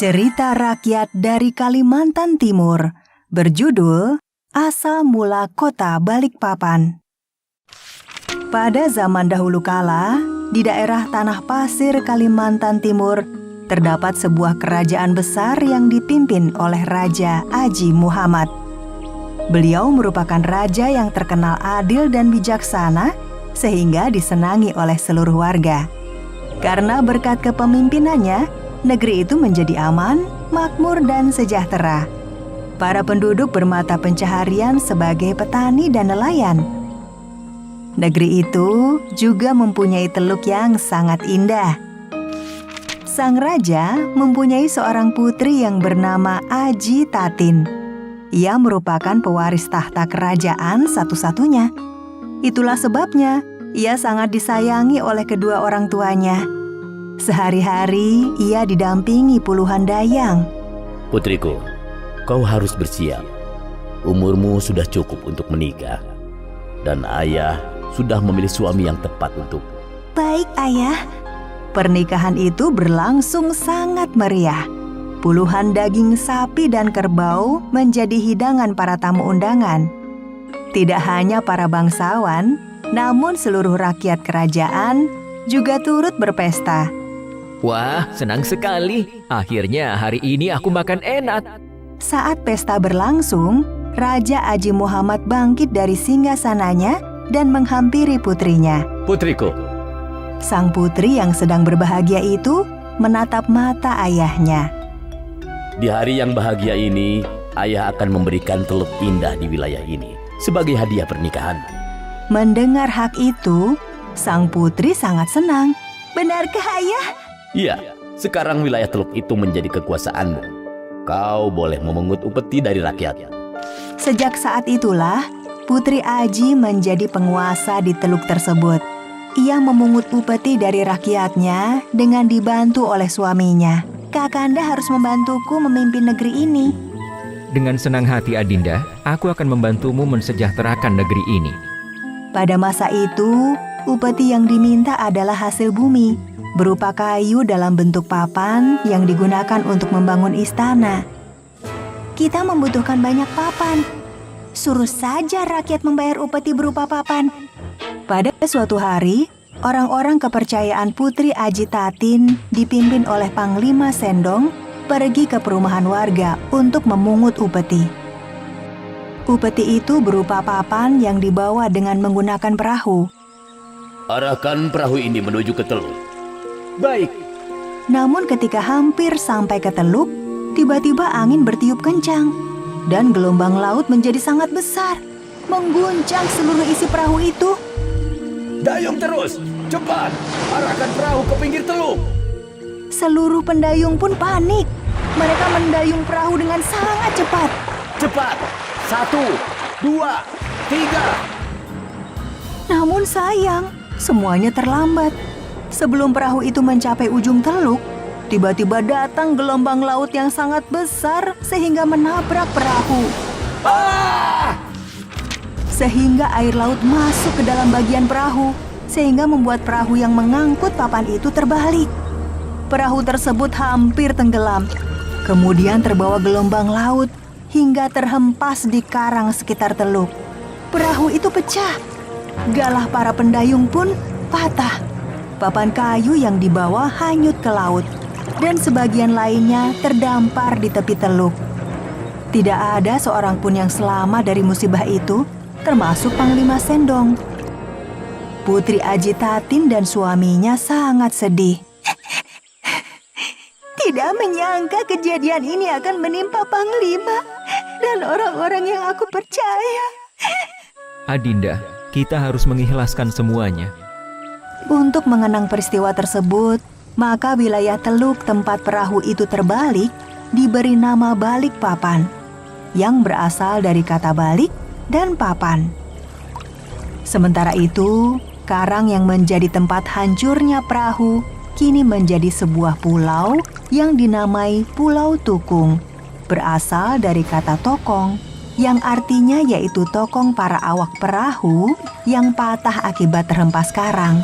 Cerita rakyat dari Kalimantan Timur berjudul Asal Mula Kota Balikpapan. Pada zaman dahulu kala, di daerah Tanah Pasir Kalimantan Timur, terdapat sebuah kerajaan besar yang dipimpin oleh Raja Aji Muhammad. Beliau merupakan raja yang terkenal adil dan bijaksana, sehingga disenangi oleh seluruh warga. Karena berkat kepemimpinannya, negeri itu menjadi aman, makmur, dan sejahtera. Para penduduk bermata pencaharian sebagai petani dan nelayan. Negeri itu juga mempunyai teluk yang sangat indah. Sang raja mempunyai seorang putri yang bernama Aji Tatin. Ia merupakan pewaris tahta kerajaan satu-satunya. Itulah sebabnya ia sangat disayangi oleh kedua orang tuanya. Sehari-hari ia didampingi puluhan dayang. Putriku, kau harus bersiap. Umurmu sudah cukup untuk menikah. Dan ayah sudah memilih suami yang tepat untukmu. Baik, ayah. Pernikahan itu berlangsung sangat meriah. Puluhan daging sapi dan kerbau menjadi hidangan para tamu undangan. Tidak hanya para bangsawan, namun seluruh rakyat kerajaan juga turut berpesta. Wah, senang sekali. Akhirnya hari ini aku makan enak. Saat pesta berlangsung, Raja Aji Muhammad bangkit dari singgasananya dan menghampiri putrinya. Putriku. Sang putri yang sedang berbahagia itu menatap mata ayahnya. Di hari yang bahagia ini, ayah akan memberikan teluk indah di wilayah ini sebagai hadiah pernikahan. Mendengar hak itu, sang putri sangat senang. Benarkah ayah? Iya, sekarang wilayah teluk itu menjadi kekuasaanmu. Kau boleh memungut upeti dari rakyat. Sejak saat itulah, Putri Aji menjadi penguasa di teluk tersebut. Ia memungut upeti dari rakyatnya dengan dibantu oleh suaminya. Kakanda harus membantuku memimpin negeri ini. Dengan senang hati Adinda, aku akan membantumu mensejahterakan negeri ini. Pada masa itu, upeti yang diminta adalah hasil bumi, berupa kayu dalam bentuk papan yang digunakan untuk membangun istana. Kita membutuhkan banyak papan. Suruh saja rakyat membayar upeti berupa papan. Pada suatu hari, orang-orang kepercayaan Putri Aji Tatin dipimpin oleh Panglima Sendong pergi ke perumahan warga untuk memungut upeti. Upeti itu berupa papan yang dibawa dengan menggunakan perahu. Arahkan perahu ini menuju ke teluk. Baik. Namun ketika hampir sampai ke teluk, tiba-tiba angin bertiup kencang dan gelombang laut menjadi sangat besar, mengguncang seluruh isi perahu itu. Dayung terus, cepat, arahkan perahu ke pinggir teluk. Seluruh pendayung pun panik. Mereka mendayung perahu dengan sangat cepat. Cepat, 1, 2, 3. Namun sayang, semuanya terlambat. Sebelum perahu itu mencapai ujung teluk, tiba-tiba datang gelombang laut yang sangat besar sehingga menabrak perahu. Sehingga air laut masuk ke dalam bagian perahu, sehingga membuat perahu yang mengangkut papan itu terbalik. Perahu tersebut hampir tenggelam, kemudian terbawa gelombang laut hingga terhempas di karang sekitar teluk. Perahu itu pecah. Galah para pendayung pun patah. Papan kayu yang dibawa hanyut ke laut, dan sebagian lainnya terdampar di tepi teluk. Tidak ada seorang pun yang selamat dari musibah itu, termasuk Panglima Sendong. Putri Aji Tatin dan suaminya sangat sedih. Tidak menyangka kejadian ini akan menimpa Panglima dan orang-orang yang aku percaya. Adinda, kita harus mengikhlaskan semuanya. Untuk mengenang peristiwa tersebut, maka wilayah teluk tempat perahu itu terbalik diberi nama Balikpapan, yang berasal dari kata balik dan papan. Sementara itu, karang yang menjadi tempat hancurnya perahu kini menjadi sebuah pulau yang dinamai Pulau Tukung, berasal dari kata tokong, yang artinya yaitu tokong para awak perahu yang patah akibat terhempas karang.